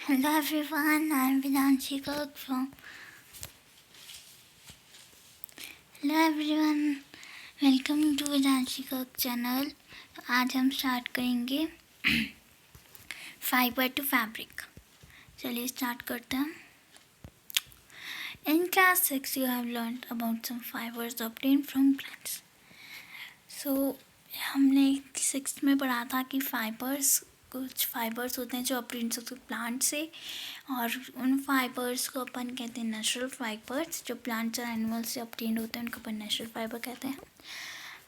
Hello everyone, I am Vidanshi Kirk from. Hello everyone, welcome to Vidanshi Kirk channel. आज हम start करेंगे fibre to fabric. चलिए start करते हैं. In class 6 you have learned about some fibers obtained from plants. So हमने 6th में पढ़ा था कि कुछ फाइबर्स होते हैं जो ऑब्टेन होते हैं प्लांट से, और उन फाइबर्स को अपन कहते हैं नेचुरल फाइबर्स. जो प्लांट्स और एनिमल्स से ऑब्टेन होते हैं उनको अपन नेचुरल फाइबर कहते हैं.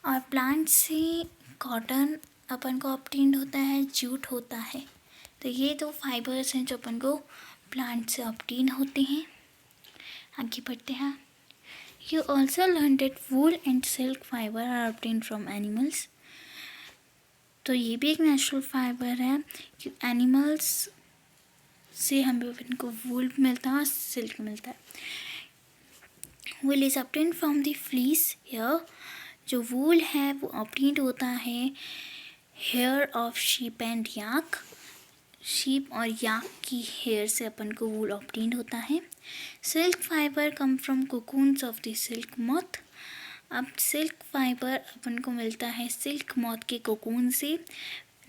और प्लांट से कॉटन अपन को ऑब्टेन होता है, जूट होता है. तो ये दो फाइबर्स हैं जो अपन को प्लांट से ऑब्टेन होते हैं. आगे बढ़ते हैं. You also learned that wool and silk fiber are obtained from animals. तो ये भी एक नेचुरल फाइबर है कि एनिमल्स से हमें इनको वूल मिलता है और सिल्क मिलता है. Wool is obtained from the fleece hair. जो वूल है वो ऑब्टेन्ड होता है hair of sheep and yak. Sheep और याक की हेयर से अपन को वूल ऑब्टेन्ड होता है. Silk fibre come from cocoons of the silk moth. अब सिल्क फाइबर अपन को मिलता है सिल्क मॉथ के कोकून से.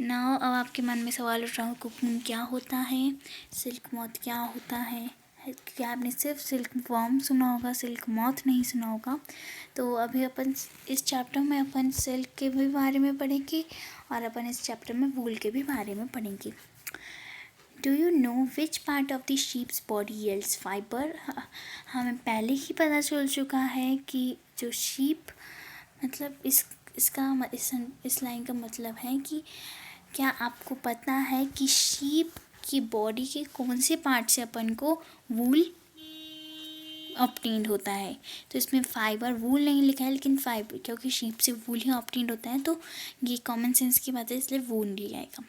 नाउ अब आपके मन में सवाल उठ रहा हो, कोकून क्या होता है, सिल्क मॉथ क्या होता है. क्या आपने सिर्फ सिल्क वॉर्म सुना होगा, सिल्क मॉथ नहीं सुना होगा. तो अभी अपन इस चैप्टर में अपन सिल्क के भी बारे में पढ़ेंगे और अपन इस चैप्टर में वूल के भी बारे में पढ़ेंगे. Do you know which part of the sheeps body yields fibre. हमें पहले ही पता चल चुका है कि जो शीप मतलब इस लाइन का मतलब है कि क्या आपको पता है कि शीप की बॉडी के कौन से पार्ट से अपन को वूल ऑब्टेन्ड होता है. तो इसमें फाइबर वूल नहीं लिखा है, लेकिन फाइबर क्योंकि शीप से वूल ही ऑब्टेन्ड होता है तो ये कॉमन सेंस की बात है, इसलिए वूल लिया जाएगा.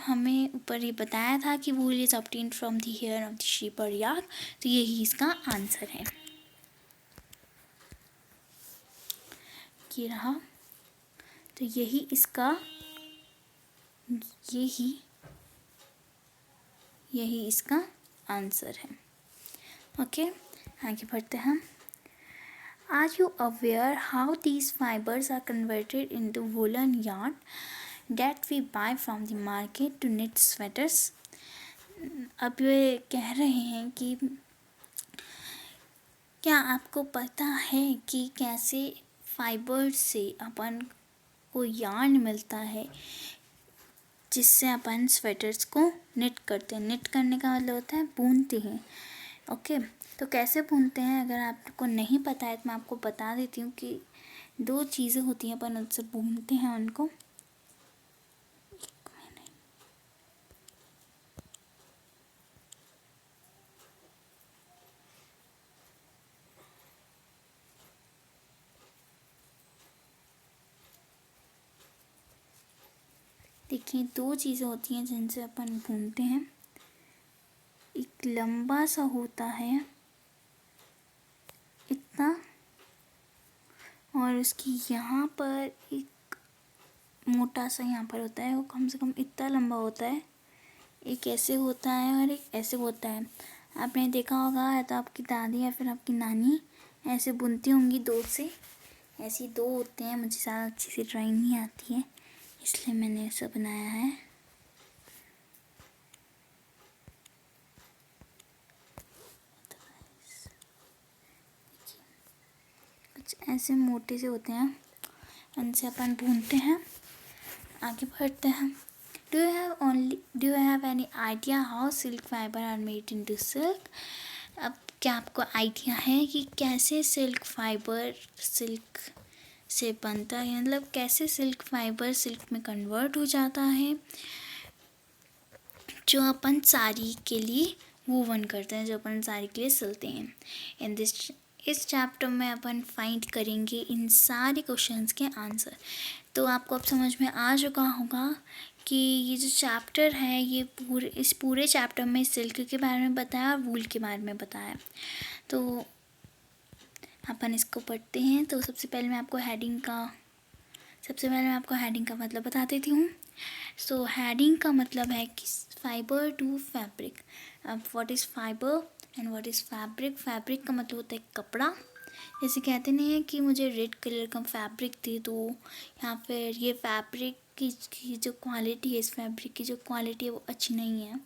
हमें ऊपर ये बताया था कि wool is obtained from the hair of the sheep और याक. तो यही इसका आंसर है. ये रहा. तो यही इसका आंसर है. ओके, आगे बढ़ते हैं. Are you aware how these fibres are converted into woollen yarn that we buy from the market to knit sweaters. अब ये कह रहे हैं कि क्या आपको पता है कि कैसे फाइबर से अपन को यार्न मिलता है जिससे अपन स्वेटर्स को निट करते हैं. निट करने का मतलब होता है बुनते हैं. ओके, तो कैसे बुनते हैं अगर आपको नहीं पता है तो मैं आपको बता देती हूँ कि दो चीज़ें होती हैं, अपन उनसे बुनते हैं उनको. देखिए, दो चीज़ें होती हैं जिनसे अपन बुनते हैं. एक लंबा सा होता है इतना, और उसकी यहाँ पर एक मोटा सा यहाँ पर होता है, वो कम से कम इतना लंबा होता है. एक ऐसे होता है और एक ऐसे होता है. आपने देखा होगा या तो आपकी दादी या फिर आपकी नानी ऐसे बुनती होंगी दो से. ऐसे दो होते हैं. मुझे ज़्यादा अच्छी सी ड्राइंग नहीं आती है इसलिए मैंने ऐसा बनाया है. कुछ ऐसे मोटे से होते हैं, उनसे अपन भूनते हैं. आगे बढ़ते हैं. Do you have any idea how silk fibre are made into silk. अब क्या आपको आइडिया है कि कैसे सिल्क फाइबर सिल्क से बनता है, मतलब कैसे सिल्क फाइबर सिल्क में कन्वर्ट हो जाता है जो अपन साड़ी के लिए वूवन करते हैं, जो अपन साड़ी के लिए सिलते हैं. इस चैप्टर में अपन फाइंड करेंगे इन सारे क्वेश्चंस के आंसर. तो आपको अब समझ में आ चुका होगा कि ये जो चैप्टर है ये इस पूरे चैप्टर में सिल्क के बारे में बताया और वूल के बारे में बताया. तो अपन इसको पढ़ते हैं. तो सबसे पहले मैं आपको हेडिंग का मतलब बता देती हूँ. सो हेडिंग का मतलब है कि फाइबर टू फैब्रिक। अब what is fibre and what is fabric? Fabric का मतलब होता है कपड़ा। जैसे कहते नहीं है कि मुझे रेड कलर का फैब्रिक दे दो, या फिर ये फैब्रिक की जो क्वालिटी है, इस फैब्रिक की जो क्वालिटी है वो अच्छी नहीं है,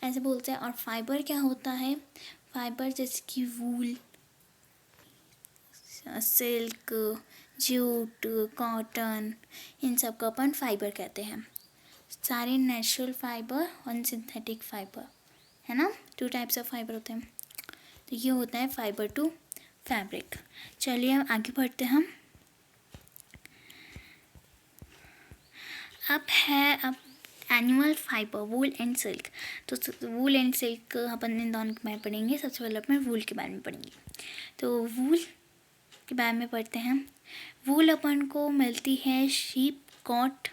ऐसे बोलते हैं। और फाइबर क्या होता है? फाइबर जैसे कि वूल, सिल्क, जूट, कॉटन, इन सब को अपन फाइबर कहते हैं। सारे नेचुरल फाइबर और सिंथेटिक फाइबर, है ना, 2 टाइप्स ऑफ फाइबर होते हैं। तो ये होता है फाइबर टू फैब्रिक। चलिए हम आगे बढ़ते हैं। अब animal fibre, wool and silk. तो वूल एंड सिल्क अपन इन दोनों के बारे में पढ़ेंगे। सबसे पहले अपन वूल के बारे में पढ़ेंगे। तो वूल के बारे में पढ़ते हैं। वूल अपन को मिलती है शीप, गॉट,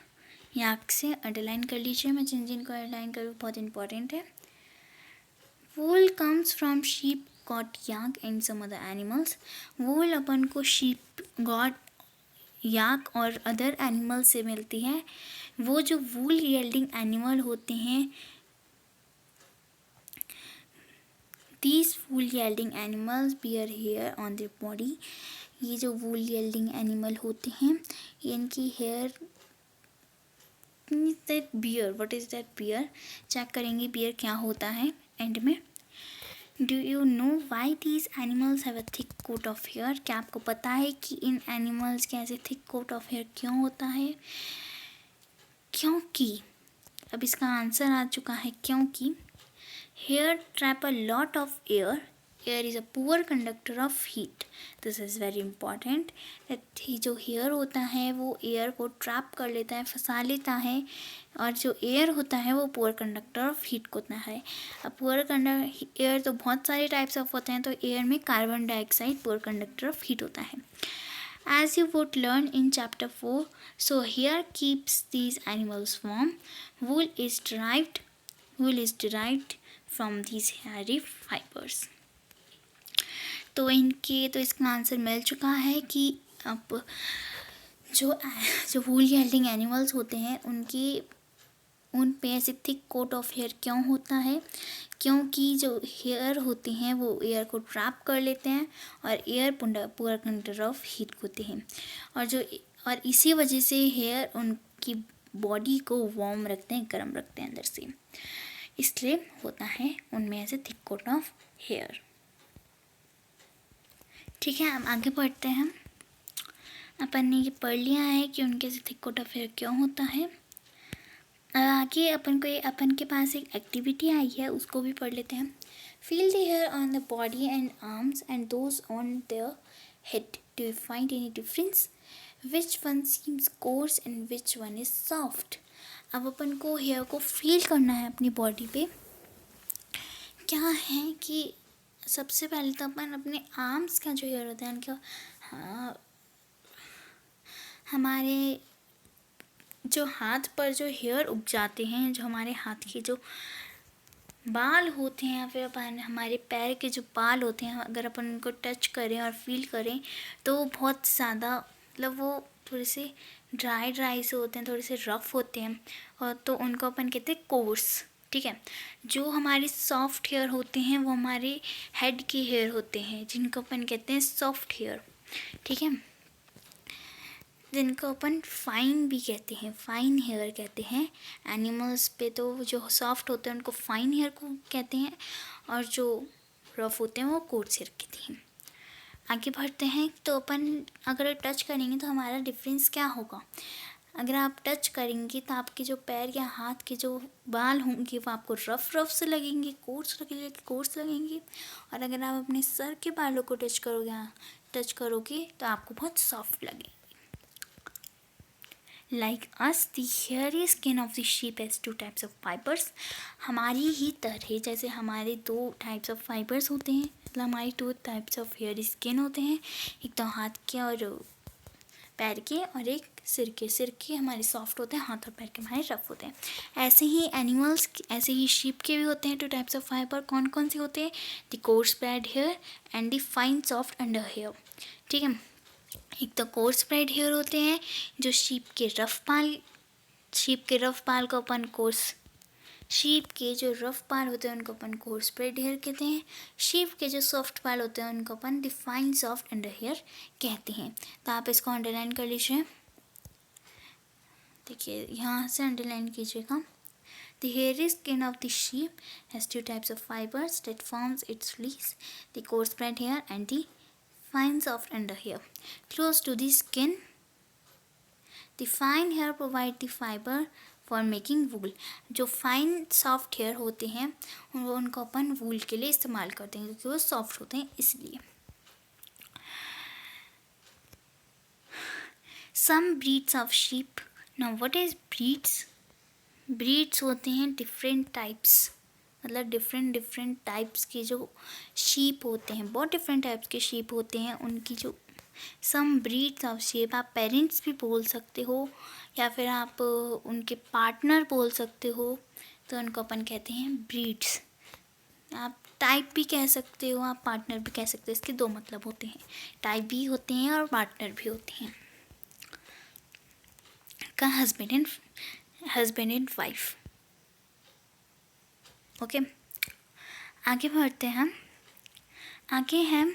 याक से। अंडरलाइन कर लीजिए, मैं जिन जिन को अंडरलाइन करूँ, बहुत इंपॉर्टेंट है। Wool comes from sheep, goat, yak and some other animals. Wool अपन को शीप, गॉट, याक और अदर एनिमल से मिलती है। वो जो वूल यील्डिंग एनिमल होते हैं, these wool yielding animals bear hair on their body। ये जो वूल यील्डिंग एनिमल होते हैं, इनकी hair, bear, what is that bear? Check करेंगे बियर क्या होता है एंड में। Do you know why these animals have a thick coat of hair? क्या आपको पता है कि इन एनिमल्स के ऐसे थिक कोट ऑफ हेयर क्यों होता है? क्योंकि अब इसका आंसर आ चुका है, क्योंकि hair trap a lot of air. Air is a poor conductor of heat. This is very important. that जो hair होता है वो air को trap कर लेता है, फंसा लेता है, और जो air होता है वो poor conductor of heat को होता है। अब poor conductor air तो बहुत सारे types of होते हैं, तो air में carbon dioxide poor conductor of heat होता है। As you would learn in chapter 4, so hair keeps these animals warm. Wool is derived from these hairy fibers। तो इसका आंसर मिल चुका है कि अब जो वूल यील्डिंग एनिमल्स होते हैं उन पे ऐसे थिक कोट ऑफ हेयर क्यों होता है? क्योंकि जो हेयर होते हैं वो एयर को ट्रैप कर लेते हैं, और एयर पूरा कंडक्टर ऑफ हीट होते हैं, और इसी वजह से हेयर उनकी बॉडी को वार्म रखते हैं, गर्म रखते हैं अंदर से, इसलिए होता है उनमें ऐसे थिक कोट ऑफ हेयर। ठीक है, हम आगे बढ़ते हैं। अपन ने ये पढ़ लिया है कि उनके ऐसे थिक कोट ऑफ हेयर क्यों होता है। आगे अपन के पास एक एक्टिविटी आई है, उसको भी पढ़ लेते हैं। Feel the hair on the body and arms and those on the head. Do you find any difference? Which one seems coarse and which one is soft? अब अपन को हेयर को फील करना है अपनी बॉडी पे। क्या है कि सबसे पहले तो अपन अपने आर्म्स का जो हेयर होता है उनका, हमारे जो हाथ पर जो हेयर उग जाते हैं, जो हमारे हाथ के जो बाल होते हैं, या फिर अपन हमारे पैर के जो बाल होते हैं, अगर अपन उनको टच करें और फील करें तो बहुत ज़्यादा, मतलब वो थोड़े से ड्राई से होते हैं, थोड़े से रफ़ होते हैं, और तो उनको अपन कहते हैं कोर्स। ठीक है, जो हमारे सॉफ्ट हेयर होते हैं वो हमारे हेड के हेयर होते हैं, जिनको अपन कहते हैं सॉफ्ट हेयर। ठीक है, जिनको अपन फाइन भी कहते हैं, फाइन हेयर कहते हैं। एनिमल्स पे तो जो सॉफ्ट होते हैं उनको फाइन हेयर को कहते हैं, और जो रफ होते हैं वो कोर्स हेयर कहते हैं। आगे बढ़ते हैं। तो अपन अगर टच करेंगे तो हमारा डिफरेंस क्या होगा? अगर आप टच करेंगे तो आपके जो पैर या हाथ के जो बाल होंगे वो आपको रफ से लगेंगे, कोर्स लगेंगे, और अगर आप अपने सर के बालों को टच करोगे तो आपको बहुत सॉफ्ट लगेंगे। Like us, the hairy skin of the sheep has 2 types of fibers। हमारी ही तरह जैसे हमारे 2 types of fibers होते हैं, मतलब हमारी 2 types of hairy skin होते हैं, एक तो हाथ के और पैर के, और एक सिर के हमारे सॉफ्ट होते हैं, हाथ और पैर के हमारे रफ होते हैं। ऐसे ही शीप के भी होते हैं 2 types of फाइबर। कौन कौन से होते हैं? The coarse spread hair and the fine soft under hair. ठीक है, एक तो कोर्स स्प्रेड हेयर होते हैं जो शीप के रफ बाल को अपन कोर्स शीप के जो रफ बाल होते हैं उनको अपन कोर्स ब्रेड हेयर कहते हैं। शीप के जो सॉफ्ट बाल होते हैं उनको अपन डिफाइन सॉफ्ट अंडर हेयर कहते हैं। तो आप इसको अंडरलाइन कर लीजिए, देखिए यहाँ से अंडरलाइन कीजिएगा। The hairy skin of the sheep has two types of fibers that forms its fleece, the coarse spread hair and the fine soft under hair. Close to the skin, the fine hair provide the fiber for making wool. जो fine soft hair होते हैं उनको अपन wool के लिए इस्तेमाल करते हैं क्योंकि वो soft होते हैं इसलिए। Some breeds of sheep. Now what is breeds? Breeds होते हैं डिफरेंट टाइप्स, मतलब डिफरेंट टाइप्स के जो शीप होते हैं, बहुत डिफरेंट टाइप्स के शीप होते हैं। उनकी जो सम ब्रीड्स ऑफ शीप, आप पेरेंट्स भी बोल सकते हो या फिर आप उनके पार्टनर बोल सकते हो, तो उनको अपन कहते हैं ब्रीड्स। आप टाइप भी कह सकते हो, आप पार्टनर भी कह सकते हो। इसके दो मतलब होते हैं, टाइप भी होते हैं और पार्टनर भी होते हैं। का हस्बैंड एंड वाइफ। ओके, आगे बढ़ते हैं हम। आगे हैं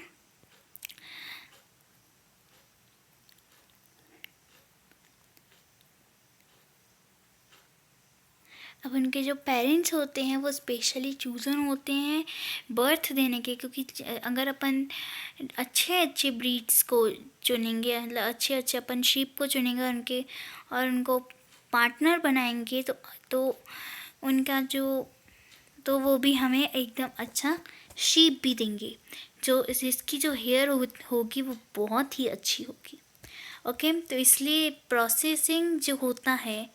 अब उनके जो पेरेंट्स होते हैं वो स्पेशली चूज़न होते हैं बर्थ देने के, क्योंकि अगर अपन अच्छे ब्रीड्स को चुनेंगे, मतलब अच्छे अपन शीप को चुनेंगे उनके और उनको पार्टनर बनाएंगे तो उनका तो वो भी हमें एकदम अच्छा शीप भी देंगे, जो इसकी जो हेयर होगी वो बहुत ही अच्छी होगी। ओके, तो इसलिए प्रोसेसिंग जो होता है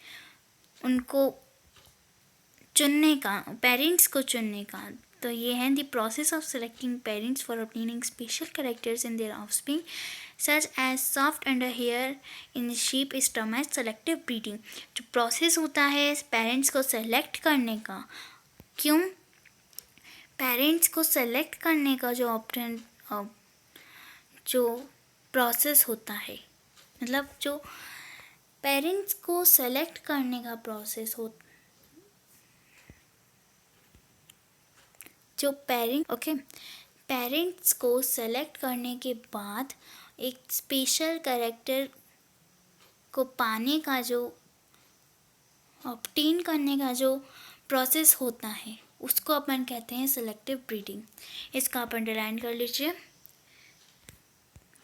उनको चुनने का, पेरेंट्स को चुनने का, तो ये है the process of selecting parents for obtaining special characters in their offspring such as soft under hair in sheep is term as selective breeding. जो प्रोसेस होता है पेरेंट्स को सेलेक्ट करने का, क्यों पेरेंट्स को सेलेक्ट करने का जो प्रोसेस होता है, मतलब जो पेरेंट्स को सेलेक्ट करने का प्रोसेस हो, जो पेरेंट्स को सेलेक्ट करने के बाद एक स्पेशल कैरेक्टर को पाने का, जो ऑब्टेन करने का जो प्रोसेस होता है उसको अपन कहते हैं सेलेक्टिव ब्रीडिंग। इसका आप अंडरलाइन कर लीजिए।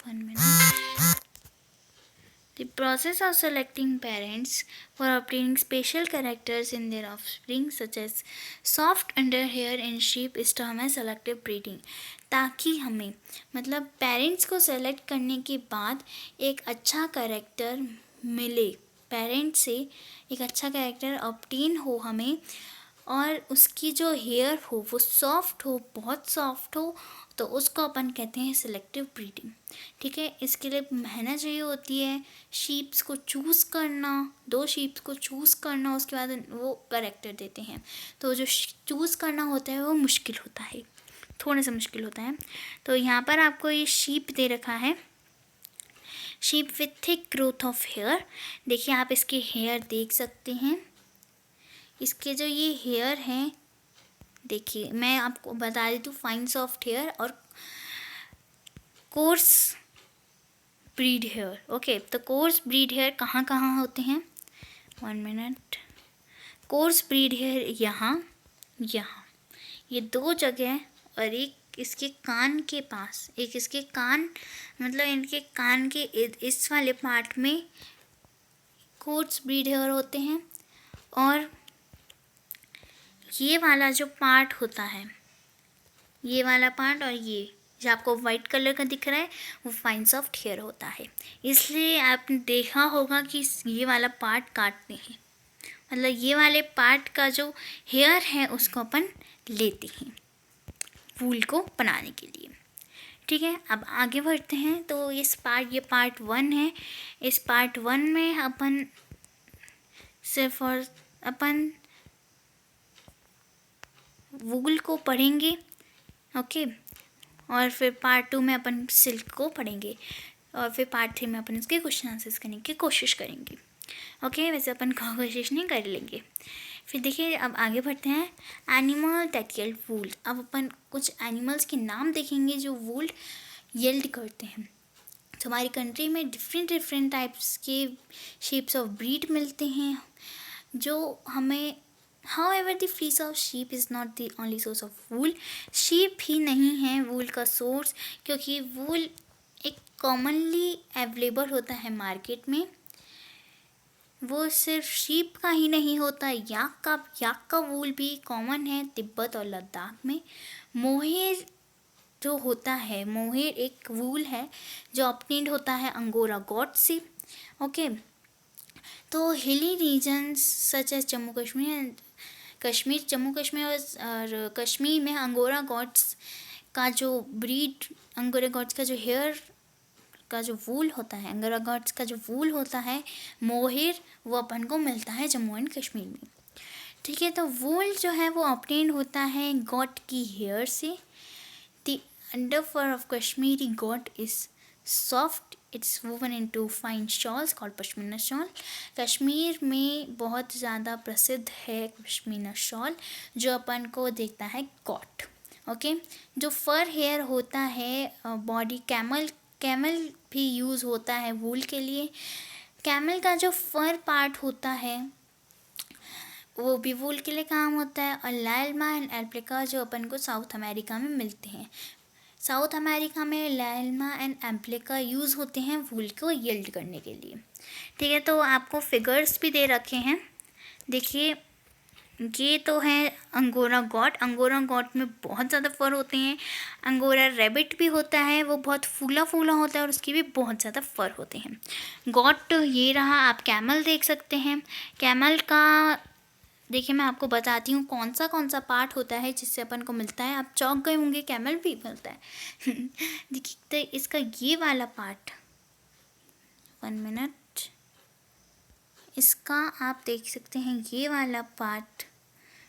1 minute. The process of selecting parents for obtaining special characters in their offspring such as soft under hair in sheep is termed as selective breeding। ताकि हमें, मतलब पेरेंट्स को सेलेक्ट करने के बाद एक अच्छा कैरेक्टर मिले, पेरेंट्स से एक अच्छा कैरेक्टर ऑब्टेन हो हमें, और उसकी जो हेयर हो वो सॉफ्ट हो, बहुत सॉफ्ट हो, तो उसको अपन कहते हैं सिलेक्टिव ब्रीडिंग। ठीक है, इसके लिए मेहनत चाहिए होती है, शीप्स को चूज़ करना, 2 शीप्स को चूज़ करना, उसके बाद वो कैरेक्टर देते हैं। तो जो चूज़ करना होता है वो मुश्किल होता है, थोड़ा सा मुश्किल होता है। तो यहाँ पर आपको ये शीप दे रखा है, sheep with thick growth of hair. देखिए आप इसके हेयर देख सकते हैं, इसके जो ये हेयर हैं, देखिए मैं आपको बता देती हूँ, फाइन सॉफ्ट हेयर और कोर्स ब्रीड हेयर। ओके, तो कोर्स ब्रीड हेयर कहाँ कहाँ होते हैं, 1 मिनट। कोर्स ब्रीड हेयर यहाँ ये 2 जगह, और एक इसके कान के पास, एक इसके कान, मतलब इनके कान के इस वाले पार्ट में कोर्स ब्रीड हेयर होते हैं, और ये वाला जो पार्ट होता है, ये वाला पार्ट और ये जो आपको वाइट कलर का दिख रहा है वो फाइन सॉफ्ट हेयर होता है। इसलिए आपने देखा होगा कि ये वाला पार्ट काटते हैं, मतलब ये वाले पार्ट का जो हेयर है उसको अपन लेते हैं वूल को बनाने के लिए। ठीक है, अब आगे बढ़ते हैं। तो ये पार्ट 1 है। इस पार्ट 1 में अपन सिर्फ और अपन वूल को पढ़ेंगे। ओके, और फिर पार्ट 2 में अपन सिल्क को पढ़ेंगे, और फिर पार्ट 3 में अपन इसके क्वेश्चन आंसर्स करने की कोशिश करेंगे। ओके, वैसे अपन कोशिश नहीं कर लेंगे। फिर देखिए अब आगे बढ़ते हैं, एनिमल दैट यील्ड वूल। अब अपन कुछ एनिमल्स के नाम देखेंगे जो वूल यील्ड करते हैं। तो हमारी कंट्री में डिफरेंट डिफरेंट टाइप्स के शेप्स ऑफ ब्रीड मिलते हैं जो हमें, however the fleece of sheep is not the only source of wool। sheep ही नहीं है वूल का सोर्स, क्योंकि वूल एक कॉमनली अवेलेबल होता है मार्केट में। वो सिर्फ शीप का ही नहीं होता, याक का वूल भी कॉमन है तिब्बत और लद्दाख में। मोहेर जो होता है, मोहेर एक वूल है जो ऑब्टेन्ड होता है अंगोरा गॉट से। ओके, तो hilly regions such as Jammu Kashmir और कश्मीर में अंगोरा गॉट्स का जो ब्रीड, अंगोरा गॉट्स का जो हेयर का जो वूल होता है, अंगोरा गॉट्स का जो वूल होता है मोहेर, वो अपन को मिलता है जम्मू एंड कश्मीर में। ठीक है, तो वूल जो है वो ऑब्टेन्ड होता है गॉट की हेयर से। The under fur of Kashmiri goat is soft, it's woven into fine shawls called pashmina shawl. Kashmir में बहुत ज़्यादा प्रसिद्ध है पश्मीना शॉल जो अपन को देता है गॉट। ओके, जो फर हेयर होता है बॉडी, कैमल भी यूज़ होता है वूल के लिए। कैमल का जो फर पार्ट होता है वो भी वूल के लिए काम होता है। और लायलमा एंड एल्पैका जो अपन को साउथ अमेरिका में मिलते हैं, साउथ अमेरिका में लायलमा एंड एल्पैका यूज़ होते हैं वूल को यील्ड करने के लिए। ठीक है, तो आपको फिगर्स भी दे रखे हैं, देखिए ये तो है अंगोरा गॉट में बहुत ज़्यादा फर होते हैं। अंगोरा रैबिट भी होता है, वो बहुत फूला होता है और उसके भी बहुत ज़्यादा फर होते हैं। गॉट ये रहा, आप कैमल देख सकते हैं। कैमल का देखिए मैं आपको बताती हूँ कौन सा पार्ट होता है जिससे अपन को मिलता है। आप चौंक गए होंगे, कैमल भी मिलता है देखिए तो इसका ये वाला पार्ट, 1 मिनट, इसका आप देख सकते हैं ये वाला पार्ट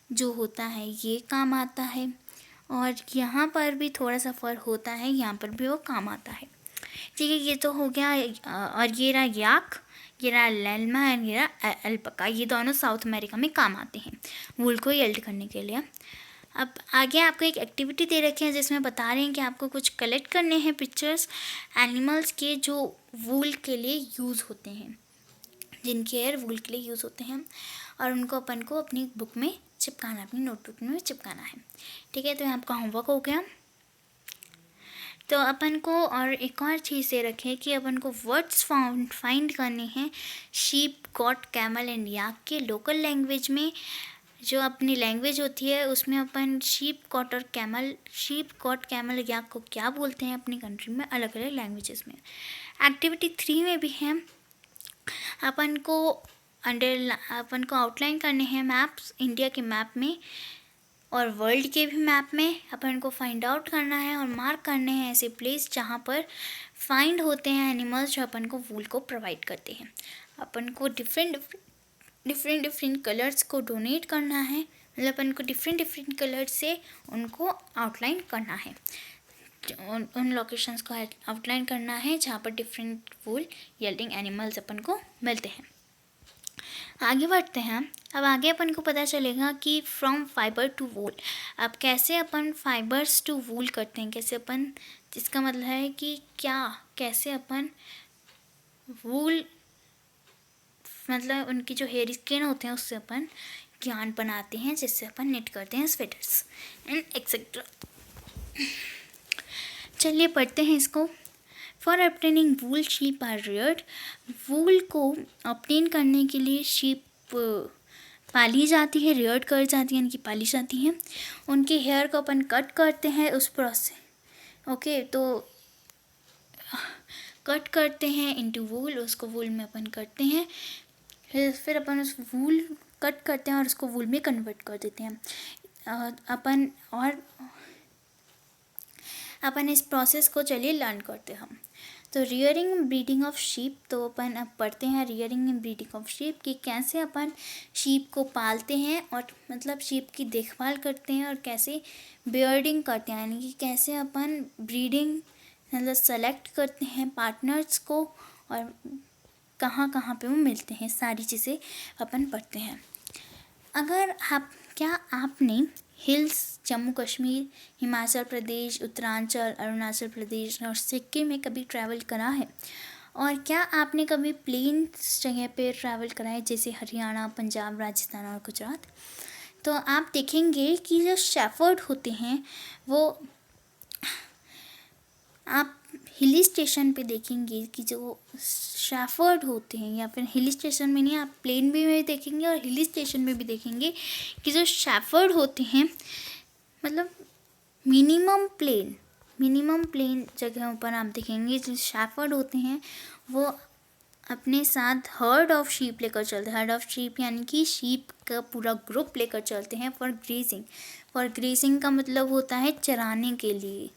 जो होता है ये काम आता है। और यहाँ पर भी थोड़ा सा फर होता है, यहाँ पर भी वो काम आता है। ठीक है, ये तो हो गया। और ये रहा याक, ये रहा लायलमा एंड ये रहा अल्पाका, ये दोनों साउथ अमेरिका में काम आते हैं वूल को यील्ड करने के लिए। अब आगे आपको एक एक्टिविटी दे रखी है जिसमें बता रहे हैं कि आपको कुछ कलेक्ट करने हैं पिक्चर्स एनिमल्स के जो वूल के लिए यूज़ होते हैं, जिनके हेयर वूल के लिए यूज़ होते हैं, और उनको अपन को अपनी बुक में चिपकाना, अपनी नोटबुक में चिपकाना है। ठीक है, तो ये आपका होमवर्क हो गया। तो अपन को और एक और चीज़ ये रखें कि अपन को वर्ड्स फाइंड करने हैं शीप, गॉट, कैमल एंड याक के लोकल लैंग्वेज में। जो अपनी लैंग्वेज होती है उसमें अपन शीप, गॉट और कैमल, शीप, गॉट, कैमल, याक को क्या बोलते हैं अपनी कंट्री में अलग अलग लैंग्वेजेस में। एक्टिविटी 3 में भी है, अपन को आउटलाइन करने हैं मैप्स, इंडिया के मैप में और वर्ल्ड के भी मैप में। अपन को फाइंड आउट करना है और मार्क करने हैं ऐसे प्लेस जहाँ पर फाइंड होते हैं एनिमल्स जो अपन को वूल को प्रोवाइड करते हैं। अपन को डिफरेंट कलर्स को डोनेट करना है, मतलब अपन को डिफरेंट कलर्स से उनको आउटलाइन करना है, उन लोकेशंस को आउटलाइन करना है जहाँ पर डिफरेंट वूल यील्डिंग एनिमल्स अपन को मिलते हैं। आगे बढ़ते हैं। अब आगे अपन को पता चलेगा कि फ्रॉम फाइबर टू वूल, अब कैसे अपन फाइबर्स टू वूल करते हैं, कैसे अपन, जिसका मतलब है कि कैसे अपन वूल, मतलब उनकी जो हेयर स्किन होते हैं उससे अपन yarn बनाते हैं जिससे अपन निट करते हैं स्वेटर्स एंड एक्सेट्रा। चलिए पढ़ते हैं इसको। For obtaining wool sheep are reared, wool को ऑब्टेन करने के लिए शीप पाली जाती है, रियर्ड कर जाती है, यानी कि पाली जाती है। उनके हेयर को अपन कट करते हैं उस प्रोसेस। ओके, तो कट करते हैं इनटू वूल, उसको वूल में अपन करते हैं, फिर अपन उस वूल कट करते हैं और उसको वूल में कन्वर्ट कर देते हैं। अपन इस प्रोसेस को चलिए लर्न करते हैं हम। तो rearing and breeding of sheep, तो अपन अब पढ़ते हैं rearing and breeding of sheep कि कैसे अपन शीप को पालते हैं और मतलब शीप की देखभाल करते हैं, और कैसे बियर्डिंग करते हैं, यानी कि कैसे अपन ब्रीडिंग मतलब सेलेक्ट करते हैं पार्टनर्स को, और कहाँ कहाँ पे वो मिलते हैं, सारी चीज़ें अपन पढ़ते हैं। अगर आप क्या आपने हिल्स जम्मू कश्मीर, हिमाचल प्रदेश, उत्तरांचल, अरुणाचल प्रदेश और सिक्किम में कभी ट्रैवल करा है? और क्या आपने कभी प्लेन्स जगह पे ट्रैवल करा है जैसे हरियाणा, पंजाब, राजस्थान और गुजरात? तो आप देखेंगे कि जो शेफर्ड होते हैं वो आप हिली स्टेशन पे देखेंगे कि जो शेफर्ड होते हैं, या फिर हिली स्टेशन में नहीं, आप प्लेन में देखेंगे और हिली स्टेशन में भी देखेंगे कि जो शेफर्ड होते हैं, मतलब मिनिमम प्लेन जगहों पर आप देखेंगे जो शेफर्ड होते हैं वो अपने साथ हर्ड ऑफ शीप लेकर चलते हैं। हर्ड ऑफ शीप यानी कि शीप का पूरा ग्रुप लेकर चलते हैं फॉर ग्रेजिंग का मतलब होता है चराने के लिए।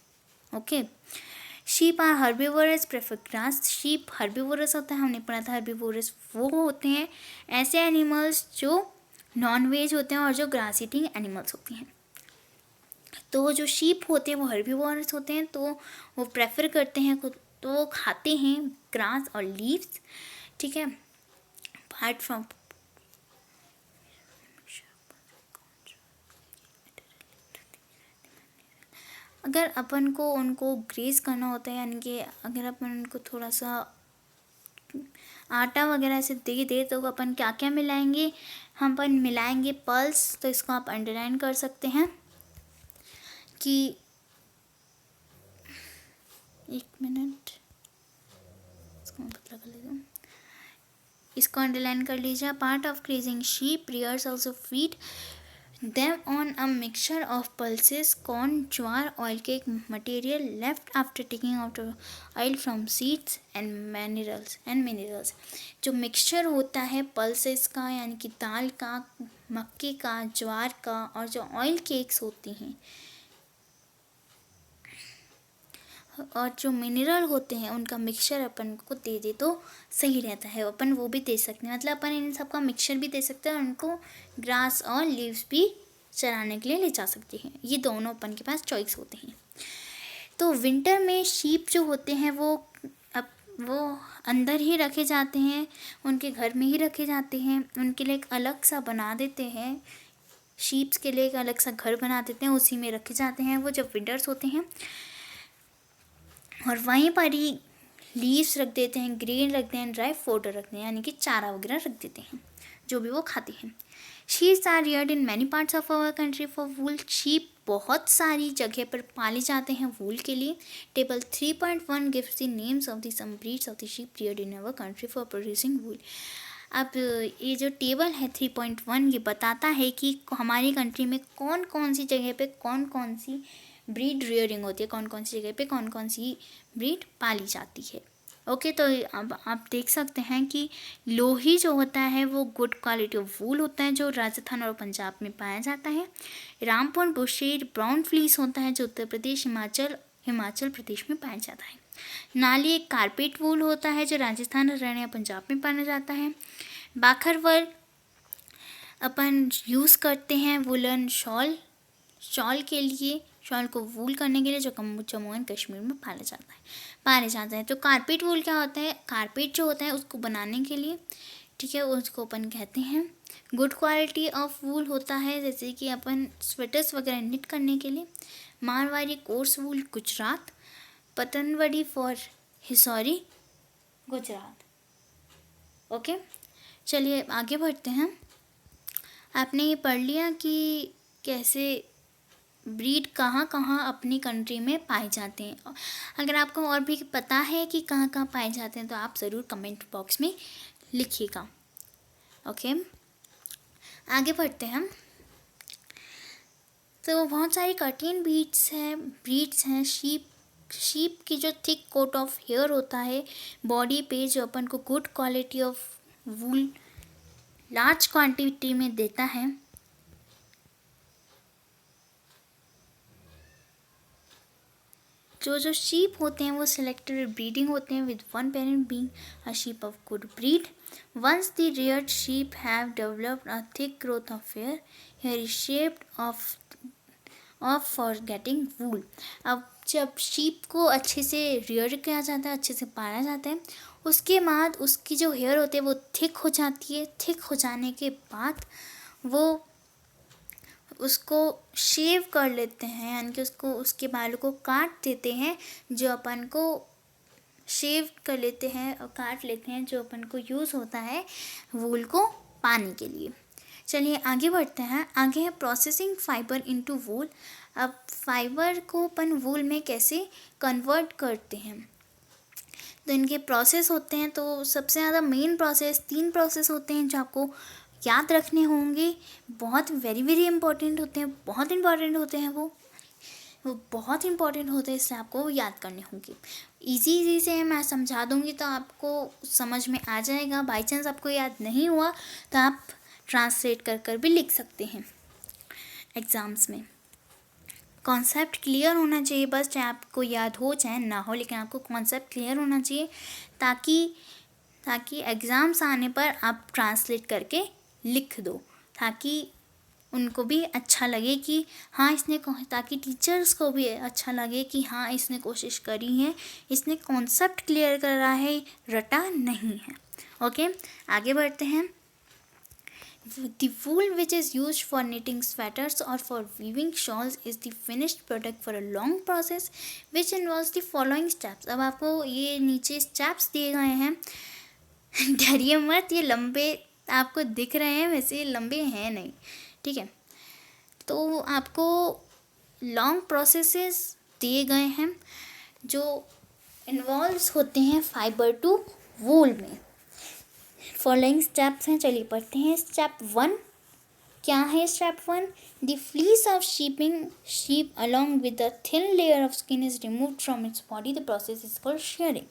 Okay. Sheep are herbivorous, prefer grass. Sheep herbivorous होता है, हमने पढ़ा था हर्बीवोरस वो होते हैं ऐसे एनिमल्स जो नॉन वेज होते हैं और जो ग्रास ईटिंग एनिमल्स होती हैं। तो जो शीप होते हैं वो हर्बीवोरस होते हैं, तो वो प्रेफर करते हैं तो वो खाते हैं ग्रास और लीव्स। ठीक है। अपार्ट फ्रॉम अगर अपन को उनको ग्रेज करना होता है, यानी कि अगर अपन उनको थोड़ा सा आटा वगैरह से दे दे तो अपन क्या क्या मिलाएंगे? हम अपन मिलाएंगे पल्स। तो इसको आप अंडरलाइन कर सकते हैं कि 1 मिनट, इसको मैं पतला कर लेता हूँ। इसको अंडरलाइन कर लीजिए। Part of grazing sheep rearers also feed them on a mixture of pulses, corn, jowar, oil cake material left after taking out oil from seeds and minerals। जो मिक्सचर होता है पल्सेस का, यानी कि दाल का, मक्के का, ज्वार का, और जो ऑयल केक्स होती हैं और जो मिनरल होते हैं उनका मिक्सचर अपन को दे दे तो सही रहता है। अपन वो भी दे सकते हैं, मतलब अपन इन सब का मिक्सचर भी दे सकते हैं और उनको ग्रास और लीव्स भी चराने के लिए ले जा सकते हैं। ये दोनों अपन के पास चॉइस होते हैं। तो विंटर में शीप जो होते हैं वो अंदर ही रखे जाते हैं, उनके घर में ही रखे जाते हैं। उनके लिए एक अलग सा बना देते हैं, शीप्स के लिए एक अलग सा घर बना देते हैं, उसी में रखे जाते हैं वो जब विंटर्स होते हैं। और वहीं पर ही लीव्स रख देते हैं, ग्रेन रखते हैं, ड्राई फोडर रखते हैं, यानी कि चारा वगैरह रख देते हैं जो भी वो खाते हैं। Sheeps are reared in many parts of our country for wool. Sheep बहुत सारी जगह पर पाले जाते हैं वूल के लिए। Table 3.1 gives the names of the some breeds of the sheep reared in our country for producing wool. अब ये जो टेबल है 3.1 ये बताता है कि हमारी कंट्री में कौन कौन सी जगह पे कौन कौन सी ब्रीड रियरिंग होती है, कौन कौन सी जगह पे कौन कौन सी ब्रीड पाली जाती है। ओके। तो अब आप देख सकते हैं कि लोही जो होता है वो गुड क्वालिटी ऑफ वूल होता है जो राजस्थान और पंजाब में पाया जाता है। रामपुर बुशेड ब्राउन फ्लीस होता है जो उत्तर प्रदेश, हिमाचल प्रदेश में पाया जाता है। नाली एक कारपेट वूल होता है जो राजस्थान, हरियाणा, पंजाब में पाया जाता है। बाखरवल अपन यूज़ करते हैं वुलन शॉल के लिए, शॉल को वूल करने के लिए, जो जम्मू एंड कश्मीर में पाले जाते हैं। तो कारपेट वूल क्या होता है? कारपेट जो होता है उसको बनाने के लिए, ठीक है, उसको अपन कहते हैं। गुड क्वालिटी ऑफ वूल होता है जैसे कि अपन स्वेटर्स वगैरह निट करने के लिए। Marwari coarse wool Gujarat. Patanwadi for hosiery Gujarat. Okay. चलिए आगे बढ़ते हैं। आपने ये पढ़ लिया कि कैसे ब्रीड कहाँ कहाँ अपनी कंट्री में पाए जाते हैं। अगर आपको और भी पता है कि कहाँ कहाँ पाए जाते हैं तो आप ज़रूर कमेंट बॉक्स में लिखिएगा। ओके। आगे बढ़ते हैं। तो बहुत सारी कटिंग ब्रीड्स हैं। शीप की जो थिक कोट ऑफ हेयर होता है बॉडी पे, जो अपन को good quality of wool large quantity में देता है। जो शीप होते हैं वो सिलेक्टेड ब्रीडिंग होते हैं with one parent being a sheep of good breed. Once the reared sheep have developed a thick growth of hair is shaped off for getting wool। अब जब शीप को अच्छे से रियर किया जाता है, अच्छे से पाला जाता है, उसके बाद उसकी जो हेयर होती है वो थिक हो जाती है। थिक हो जाने के बाद वो उसको शेव कर लेते हैं, यानी कि उसको उसके बालों को काट देते हैं, जो अपन को शेव कर लेते हैं और काट लेते हैं, जो अपन को यूज़ होता है वूल को पाने के लिए। चलिए आगे बढ़ते हैं। आगे है प्रोसेसिंग फाइबर इनटू वूल। अब फाइबर को अपन वूल में कैसे कन्वर्ट करते हैं, तो इनके प्रोसेस होते हैं। तो सबसे ज़्यादा मेन प्रोसेस, 3 प्रोसेस होते हैं जो आपको याद रखने होंगे। बहुत वेरी वेरी इंपॉर्टेंट होते हैं, बहुत इंपॉर्टेंट होते हैं वो बहुत इंपॉर्टेंट होते हैं, इसलिए आपको याद करने होंगे। इजी से मैं समझा दूंगी तो आपको समझ में आ जाएगा। बाई चांस आपको याद नहीं हुआ तो आप ट्रांसलेट कर भी लिख सकते हैं एग्ज़ाम्स में। कॉन्सेप्ट क्लियर होना चाहिए बस, चाहे आपको याद हो चाहे ना हो, लेकिन आपको कॉन्सेप्ट क्लियर होना चाहिए ताकि एग्ज़ाम्स आने पर आप ट्रांसलेट करके लिख दो, ताकि उनको भी अच्छा लगे कि हाँ ताकि टीचर्स को भी अच्छा लगे कि हाँ इसने कोशिश करी है, इसने कॉन्सेप्ट क्लियर करा है, रटा नहीं है। ओके, आगे बढ़ते हैं। The wool which is used for knitting sweaters or for weaving shawls is the finished product for a long process which involves the following steps। अब आपको ये नीचे स्टेप्स दिए गए हैं, डरिए मत, ये लंबे आपको दिख रहे हैं, वैसे ये लंबे हैं नहीं, ठीक है। तो आपको लॉन्ग प्रोसेसेस दिए गए हैं जो इन्वॉल्व्स होते हैं फाइबर टू वूल में। फॉलोइंग स्टेप्स हैं, चलिए पढ़ते हैं। स्टेप 1 क्या है? Step 1, the fleece of sheep along with the thin layer of skin is removed from its body, the process is called sharing.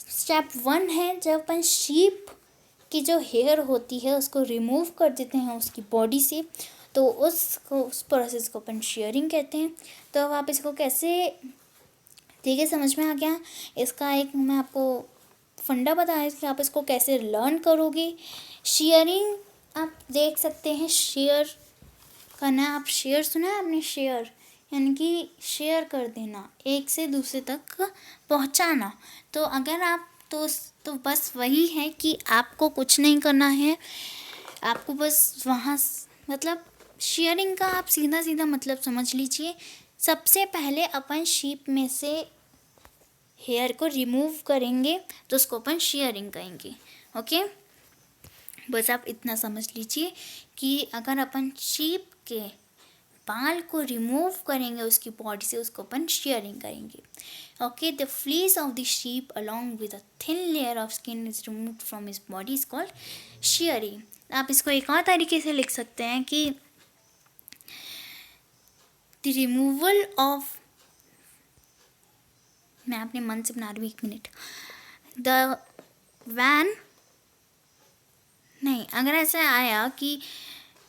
Step 1 है जब अपन शीप की जो हेयर होती है उसको रिमूव कर देते हैं उसकी बॉडी से, तो उस प्रोसेस को अपन शेयरिंग कहते हैं। तो अब आप इसको कैसे, ठीक है समझ में आ गया? इसका एक मैं आपको फंडा बताया कि आप इसको कैसे लर्न करोगे। शेयरिंग आप देख सकते हैं, शेयर करना, आप शेयर सुना है आपने? शेयर यानी कि शेयर कर देना, एक से दूसरे तक पहुंचाना। तो अगर आप तो बस वही है कि आपको कुछ नहीं करना है, आपको बस वहाँ मतलब शेयरिंग का आप सीधा सीधा मतलब समझ लीजिए। सबसे पहले अपन शीप में से हेयर को रिमूव करेंगे तो उसको अपन शेयरिंग कहेंगे। ओके, बस आप इतना समझ लीजिए कि अगर अपन शीप के बाल को रिमूव करेंगे उसकी बॉडी से, उसको अपन शेयरिंग करेंगे। Okay, the fleece of the sheep along with a thin layer of skin is removed from his body is called sharing. आप इसको एक और तरीके से लिख सकते हैं कि द रिमूवल ऑफ, मैं अपने मन से बना रही हूँ, 1 मिनट। द वैन नहीं, अगर ऐसा आया कि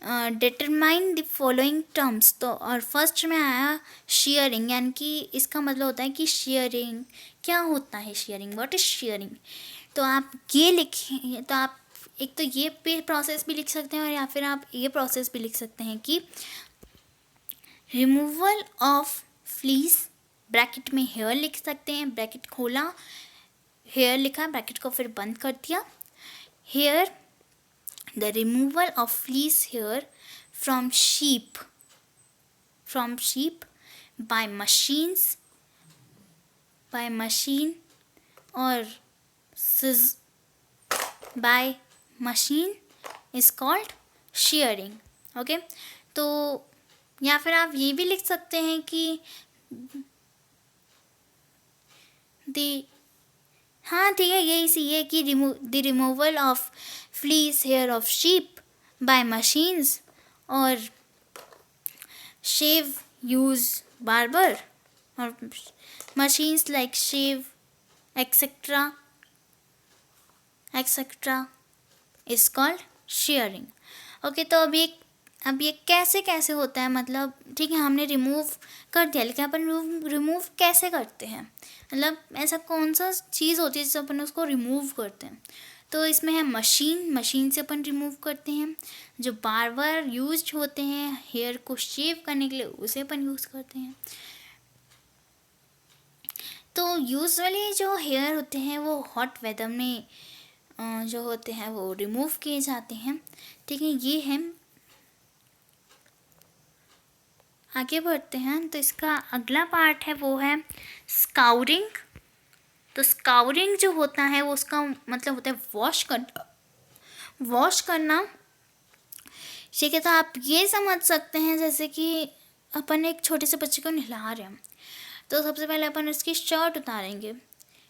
डिटरमाइन द फॉलोइंग टर्म्स, तो और फर्स्ट में आया शेयरिंग, यानी कि इसका मतलब होता है कि शेयरिंग क्या होता है, शेयरिंग, व्हाट इज शेयरिंग। तो आप ये लिखें, तो आप एक तो ये प्रोसेस भी लिख सकते हैं और या फिर आप ये प्रोसेस भी लिख सकते हैं कि रिमूवल ऑफ फ्लीस, ब्रैकेट में हेयर लिख सकते हैं, ब्रैकेट खोला, हेयर लिखा, ब्रैकेट को फिर बंद कर दिया। Hair, the removal of fleece hair from sheep by machine or by machine is called shearing। Okay, तो या फिर आप ये भी लिख सकते हैं कि हाँ ठीक है, यही सी है कि the removal of fleece hair of sheep by machines और शेव यूज बार्बर और machines like shave etcetera is called shearing. Okay, तो अब ये कैसे होता है, मतलब ठीक है हमने रिमूव कर दिया, लेकिन अपन रिमूव कैसे करते हैं, मतलब ऐसा कौन सा चीज़ होती है जिससे अपन उसको रिमूव करते हैं। तो इसमें है मशीन से अपन रिमूव करते हैं। जो बार्बर यूज होते हैं हेयर को शेव करने के लिए, उसे अपन यूज़ करते हैं। तो यूजुअली जो हेयर होते हैं वो हॉट वेदर में जो होते हैं वो रिमूव किए जाते हैं, ठीक है। ये है आगे बढ़ते हैं। तो इसका अगला पार्ट है वो है स्काउरिंग। तो स्काउरिंग जो होता है वो उसका मतलब होता है वॉश करना। वॉश करना ठीक है, तो आप ये समझ सकते हैं जैसे कि अपन एक छोटे से बच्चे को नहला रहे हैं, तो सबसे पहले अपन उसकी शर्ट उतारेंगे,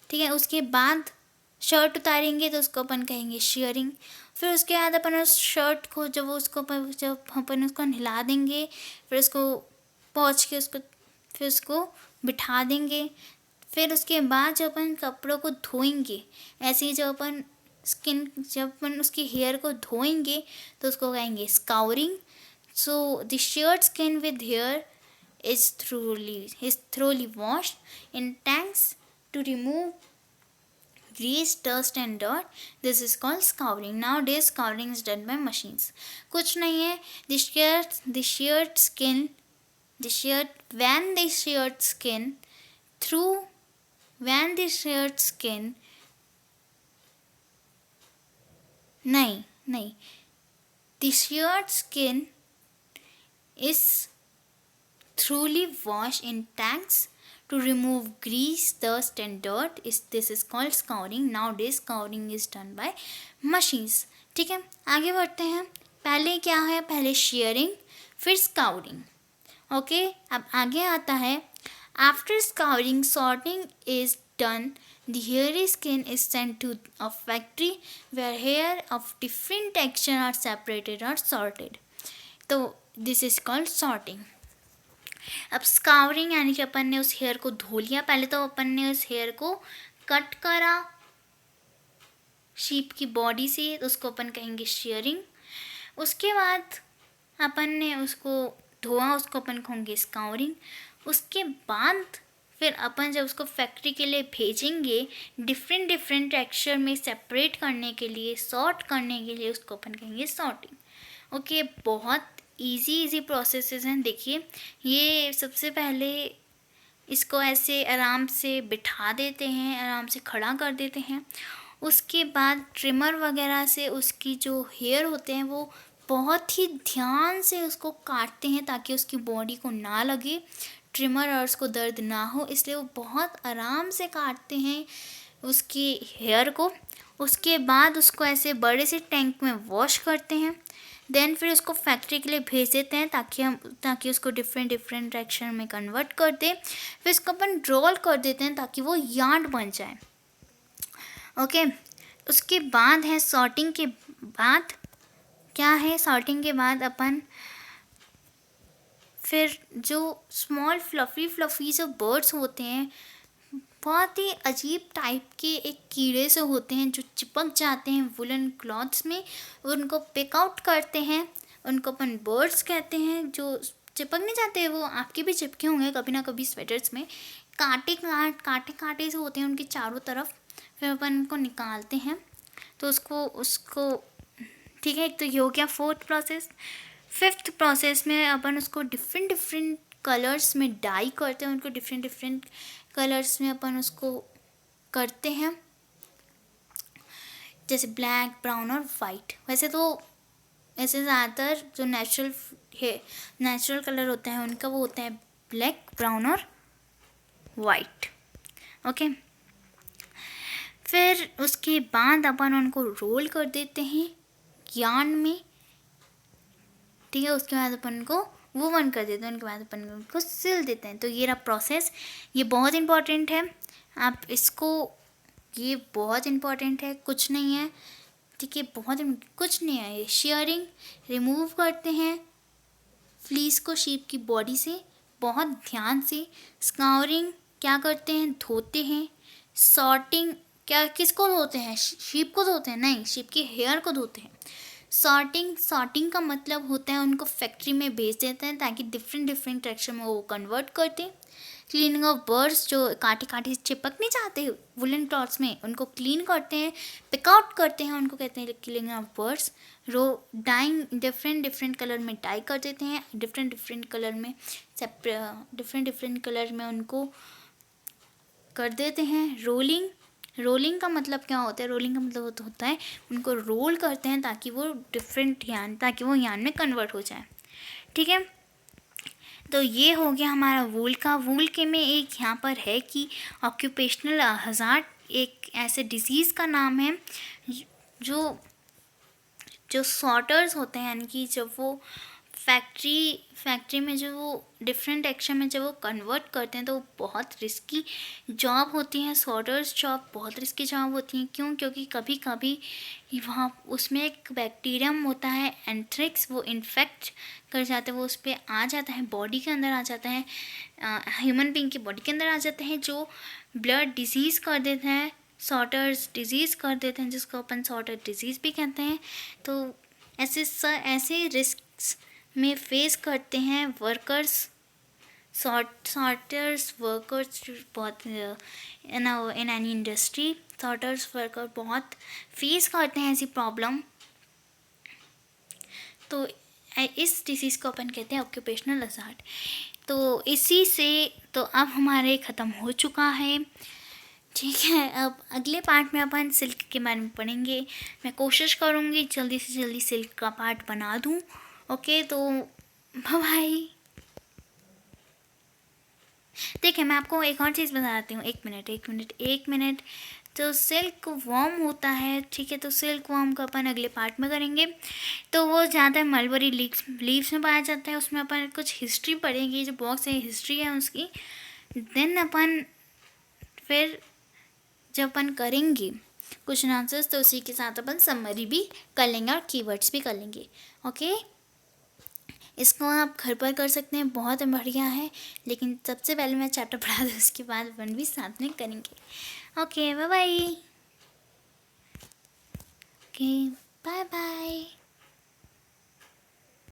ठीक है। उसके बाद शर्ट उतारेंगे तो उसको अपन कहेंगे शेयरिंग। फिर उसके बाद अपन उस शर्ट को जब अपन उसको नहला देंगे, फिर उसको पोंछ के उसको फिर उसको बिठा देंगे। फिर उसके बाद जब अपन कपड़ों को धोएंगे, ऐसे ही जब अपन उसके हेयर को धोएंगे तो उसको कहेंगे scouring. So the shorn skin with hair is thoroughly washed in tanks to remove grease, dust and dirt. This is called scouring. Nowadays scouring is done by machines. कुछ नहीं है, the sheared skin the sheared skin is thoroughly washed in tanks to remove grease, dust and dirt. This is called scouring. Nowadays scouring is done by machines. ठीक है, आगे बढ़ते हैं। पहले क्या है, पहले shearing फिर scouring। ओके, अब आगे आता है after scouring sorting is done. The hairy skin is sent to a factory where hair of different texture are separated or sorted. तो this is called sorting. अब स्काउरिंग यानी कि अपन ने उस हेयर को धो लिया। पहले तो अपन ने उस हेयर को कट करा शीप की बॉडी से, तो उसको अपन कहेंगे शेयरिंग। उसके बाद अपन ने उसको धोआ, उसको अपन कहेंगे स्काउरिंग। उसके बाद फिर अपन जब उसको फैक्ट्री के लिए भेजेंगे डिफरेंट टेक्सचर में सेपरेट करने के लिए, सॉर्ट करने के लिए, उसको अपन कहेंगे सॉर्टिंग। ओके, बहुत इजी प्रोसेसेस हैं। देखिए, ये सबसे पहले इसको ऐसे आराम से बिठा देते हैं, आराम से खड़ा कर देते हैं। उसके बाद ट्रिमर वगैरह से उसकी जो हेयर होते हैं वो बहुत ही ध्यान से उसको काटते हैं ताकि उसकी बॉडी को ना लगे, ट्रिमर और उसको दर्द ना हो, इसलिए वो बहुत आराम से काटते हैं उसकी हेयर को। उसके बाद उसको ऐसे बड़े से टैंक में वॉश करते हैं। देन फिर उसको फैक्ट्री के लिए भेज देते हैं ताकि उसको डिफरेंट डायरेक्शन में कन्वर्ट कर दे। फिर इसको अपन रोल कर देते हैं ताकि वो यार्न बन जाए। ओके, उसके बाद है सॉर्टिंग के बाद क्या है, सॉर्टिंग के बाद अपन फिर जो स्मॉल फ्लफ़ी जो बर्ड्स होते हैं, बहुत ही अजीब टाइप के एक कीड़े से होते हैं जो चिपक जाते हैं वुलन क्लॉथ्स में, उनको पिक आउट करते हैं। उनको अपन बर्ड्स कहते हैं। जो चिपकने जाते हैं वो आपके भी चिपके होंगे कभी ना कभी स्वेटर्स में, कांटे से होते हैं उनके चारों तरफ। फिर अपन उनको निकालते हैं तो उसको ठीक है। तो ये हो गया फोर्थ प्रोसेस। फिफ्थ प्रोसेस में अपन उसको डिफरेंट कलर्स में डाई करते हैं। उनको डिफरेंट कलर्स में अपन उसको करते हैं, जैसे ब्लैक, ब्राउन और वाइट। वैसे ज़्यादातर जो नेचुरल कलर होता है उनका वो होता है ब्लैक, ब्राउन और वाइट। ओके, फिर उसके बाद अपन उनको रोल कर देते हैं यार्न में, ठीक है। उसके बाद अपन उनको वूवन कर देते हैं, उनके बाद अपन उनको सिल देते हैं। तो ये रहा प्रोसेस। ये बहुत इम्पॉर्टेंट है, आप इसको, ये बहुत इम्पॉर्टेंट है, कुछ नहीं है, ठीक है, कुछ नहीं है। ये शेयरिंग रिमूव करते हैं फ्लीस को शीप की बॉडी से बहुत ध्यान से। स्काउरिंग क्या करते हैं, धोते हैं। सॉर्टिंग क्या, किसको धोते हैं, शीप को धोते हैं, नहीं, शीप के हेयर को धोते हैं। सॉर्टिंग का मतलब होता है उनको फैक्ट्री में भेज देते हैं ताकि डिफरेंट टेक्सचर में वो कन्वर्ट करते हैं। क्लीनिंग ऑफ बर्ड्स, जो कांटे चिपक नहीं चाहते वुलन क्लॉथ्स में, उनको क्लीन करते हैं, पिक आउट करते हैं, उनको कहते हैं cleaning of birds. Dyeing different colour में डाई कर देते हैं, डिफरेंट कलर में उनको कर देते हैं। रोलिंग का मतलब क्या होता है, रोलिंग का मतलब होता है उनको रोल करते हैं ताकि वो यार्न में कन्वर्ट हो जाए, ठीक है। तो ये हो गया हमारा वूल का। वूल के में एक यहाँ पर है कि ऑक्यूपेशनल हजार्ड एक ऐसे डिजीज़ का नाम है जो जो सॉर्टर्स होते हैं, यानी कि जब वो फैक्ट्री में जो वो डिफरेंट एक्शन में जब वो कन्वर्ट करते हैं तो वो बहुत रिस्की जॉब होती है। सॉर्टर्स जॉब बहुत रिस्की जॉब होती हैं। क्यों? क्योंकि कभी कभी वहाँ उसमें एक बैक्टीरियम होता है एंथ्रेक्स, वो इन्फेक्ट कर जाता है, वो उस पर आ जाता है, बॉडी के अंदर आ जाता है, ह्यूमन बीइंग की बॉडी के अंदर आ जाता है, जो ब्लड डिजीज़ कर देता है, सॉर्टर्स डिजीज़ कर देते हैं, जिसको अपन सॉर्टर डिजीज़ भी कहते हैं। तो ऐसे रिस्क्स में फेस करते हैं वर्कर्स, सॉर्टर्स वर्कर्स बहुत in any industry, sorters worker बहुत फेस करते हैं ऐसी प्रॉब्लम। तो इस डिसीज़ को अपन कहते हैं ऑक्यूपेशनल हज़ार्ड। तो इसी से तो अब हमारे ख़त्म हो चुका है, ठीक है। अब अगले पार्ट में अपन सिल्क के बारे में पढ़ेंगे। मैं कोशिश करूँगी जल्दी से जल्दी सिल्क का पार्ट बना दूँ। ओके, तो बाय बाय। देखिए, मैं आपको एक और चीज़ बताती हूँ। एक मिनट। तो सिल्क वॉर्म होता है, ठीक है। तो सिल्क वॉर्म का अपन अगले पार्ट में करेंगे। तो वो ज़्यादा मलबरी लीव्स में पाया जाता है। उसमें अपन कुछ हिस्ट्री पढ़ेंगे, जो बॉक्स है हिस्ट्री है उसकी। देन अपन फिर जब अपन करेंगे क्वेश्चन आंसर्स, तो उसी के साथ अपन समरी भी कर लेंगे और कीवर्ड्स भी कर लेंगे। ओके, इसको आप घर पर कर सकते हैं, बहुत बढ़िया है। लेकिन सबसे पहले मैं चैप्टर पढ़ा दूँ, उसके बाद अपन भी साथ में करेंगे। Okay, bye bye. Okay, bye bye.